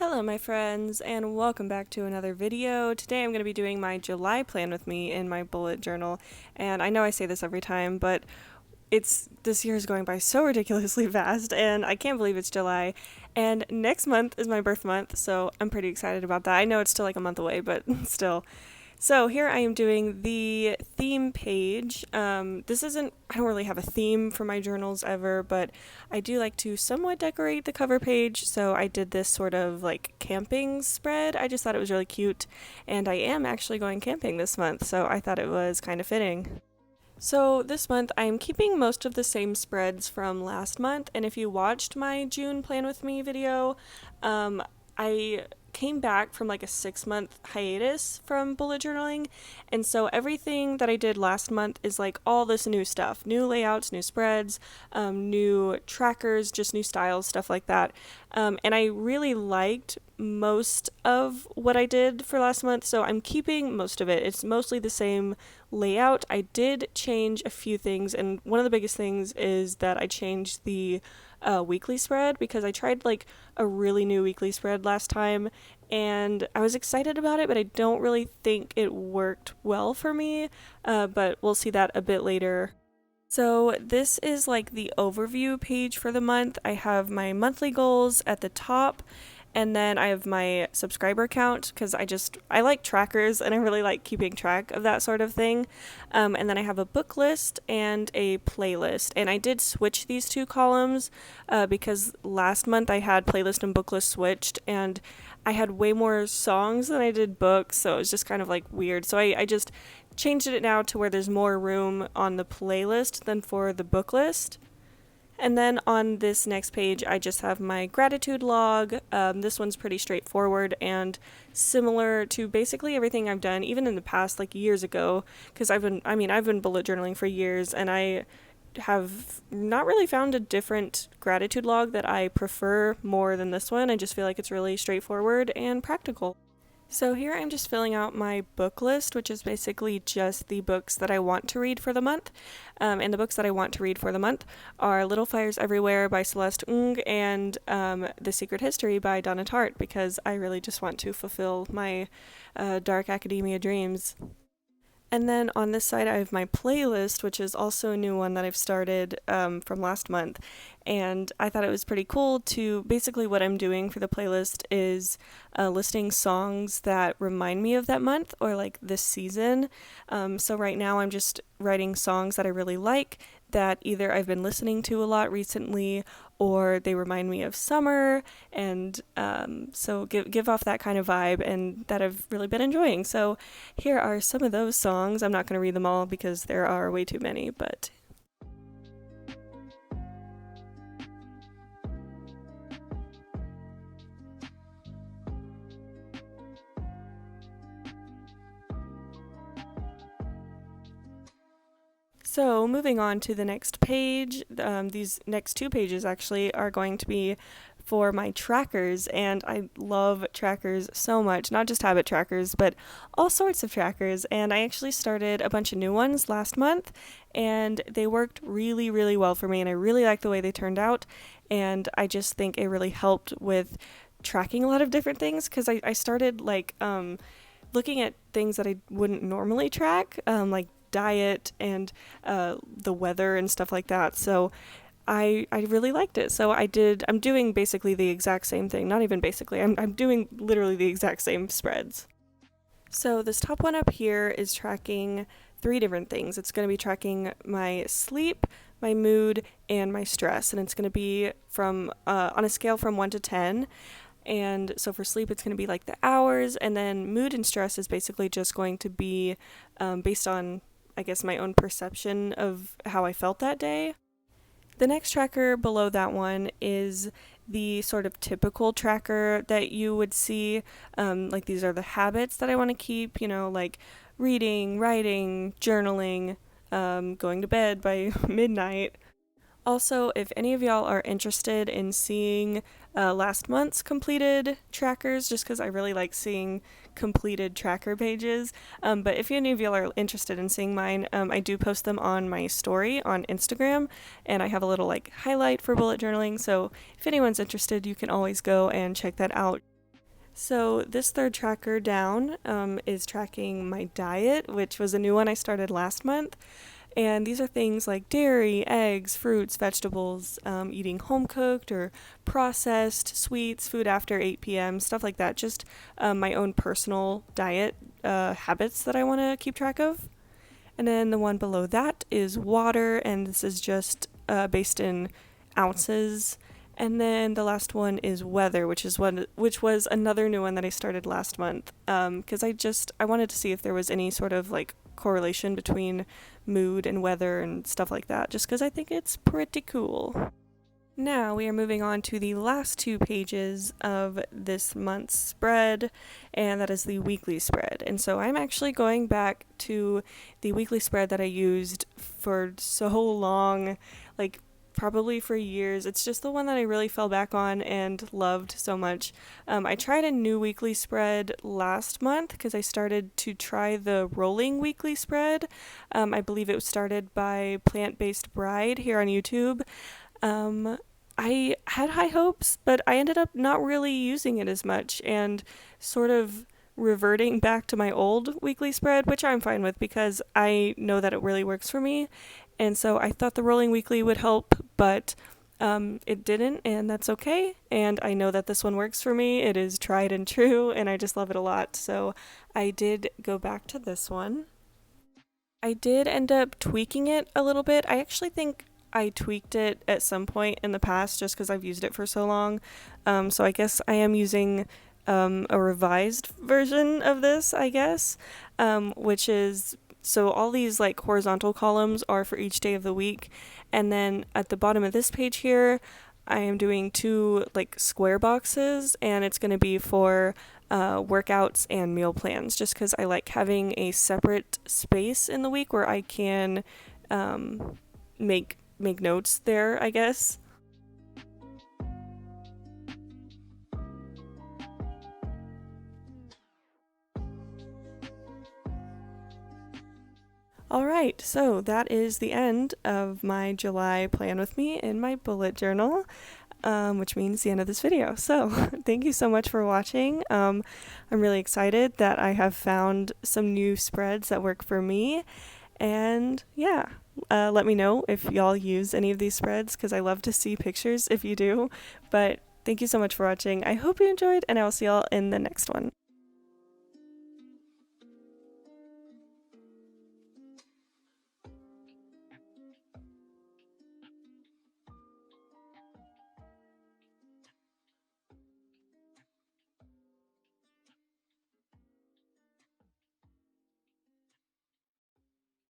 Hello my friends, and welcome back to another video. Today I'm going to be doing my July plan with me in my bullet journal, and I know I say this every time, but this year is going by so ridiculously fast, and I can't believe it's July, and next month is my birth month, so I'm pretty excited about that. I know it's still like a month away, but still. So here I am doing the theme page. I don't really have a theme for my journals ever, but I do like to somewhat decorate the cover page. So I did this sort of like camping spread. I just thought it was really cute. And I am actually going camping this month, so I thought it was kind of fitting. So this month I'm keeping most of the same spreads from last month. And if you watched my June plan with me video, I came back from like a 6-month hiatus from bullet journaling, and so everything that I did last month is like all this new stuff, new layouts, new spreads, new trackers, just new styles, stuff like that. And I really liked most of what I did for last month, so I'm keeping most of it. It's mostly the same layout. I did change a few things, and one of the biggest things is that I changed the weekly spread, because I tried like a really new weekly spread last time and I was excited about it, but I don't really think it worked well for me, but we'll see that a bit later. So this is like the overview page for the month. I have my monthly goals at the top, and then I have my subscriber count, because I like trackers and I really like keeping track of that sort of thing. And then I have a book list and a playlist. And I did switch these two columns because last month I had playlist and book list switched, and I had way more songs than I did books, so it was just kind of like weird. So I just changed it now to where there's more room on the playlist than for the book list. And then on this next page, I just have my gratitude log. This one's pretty straightforward and similar to basically everything I've done, even in the past, like years ago, because I've been bullet journaling for years, and I have not really found a different gratitude log that I prefer more than this one. I just feel like it's really straightforward and practical. So here I'm just filling out my book list, which is basically just the books that I want to read for the month. And the books that I want to read for the month are Little Fires Everywhere by Celeste Ng and The Secret History by Donna Tartt, because I really just want to fulfill my dark academia dreams. And then on this side, I have my playlist, which is also a new one that I've started from last month. And I thought it was pretty cool to basically what I'm doing for the playlist is listing songs that remind me of that month or like this season. So right now I'm just writing songs that I really like, that either I've been listening to a lot recently or they remind me of summer, and so give off that kind of vibe, and that I've really been enjoying. So here are some of those songs. I'm not going to read them all because there are way too many, but so moving on to the next page, these next two pages actually are going to be for my trackers, and I love trackers so much, not just habit trackers, but all sorts of trackers, and I actually started a bunch of new ones last month, and they worked really, really well for me, and I really like the way they turned out, and I just think it really helped with tracking a lot of different things, because I started like looking at things that I wouldn't normally track, like diet and the weather and stuff like that. So I really liked it. So I'm doing basically the exact same thing. Not even basically, I'm doing literally the exact same spreads. So this top one up here is tracking 3 different things. It's going to be tracking my sleep, my mood, and my stress. And it's going to be from on a scale from 1 to 10. And so for sleep, it's going to be like the hours. And then mood and stress is basically just going to be based on, I guess, my own perception of how I felt that day. The next tracker below that one is the sort of typical tracker that you would see. Like these are the habits that I want to keep, like reading, writing, journaling, going to bed by midnight. Also, if any of y'all are interested in seeing last month's completed trackers, just because I really like seeing completed tracker pages, but if any of y'all are interested in seeing mine, I do post them on my story on Instagram, and I have a little like highlight for bullet journaling, so if anyone's interested, you can always go and check that out. So this third tracker down is tracking my diet, which was a new one I started last month. And these are things like dairy, eggs, fruits, vegetables, eating home cooked or processed, sweets, food after 8 p.m., stuff like that. Just my own personal diet habits that I want to keep track of. And then the one below that is water, and this is just based in ounces. And then the last one is weather, which was another new one that I started last month. Because I wanted to see if there was any sort of like correlation between mood and weather and stuff like that, just because I think it's pretty cool. Now we are moving on to the last two pages of this month's spread, and that is the weekly spread. And so I'm actually going back to the weekly spread that I used for so long, like probably for years. It's just the one that I really fell back on and loved so much. I tried a new weekly spread last month because I started to try the rolling weekly spread. I believe it was started by Plant Based Bride here on YouTube. I had high hopes, but I ended up not really using it as much and sort of reverting back to my old weekly spread, which I'm fine with because I know that it really works for me. And so I thought the rolling weekly would help, but it didn't, and that's okay. And I know that this one works for me. It is tried and true, and I just love it a lot. So I did go back to this one. I did end up tweaking it a little bit. I actually think I tweaked it at some point in the past just because I've used it for so long. So I guess I am using a revised version of this, I guess, which is so all these like horizontal columns are for each day of the week. And then at the bottom of this page here, I am doing two like square boxes, and it's going to be for workouts and meal plans, just because I like having a separate space in the week where I can make notes there, I guess. Alright, so that is the end of my July plan with me in my bullet journal, which means the end of this video. So thank you so much for watching. I'm really excited that I have found some new spreads that work for me. And yeah, let me know if y'all use any of these spreads because I love to see pictures if you do. But thank you so much for watching. I hope you enjoyed, and I will see y'all in the next one.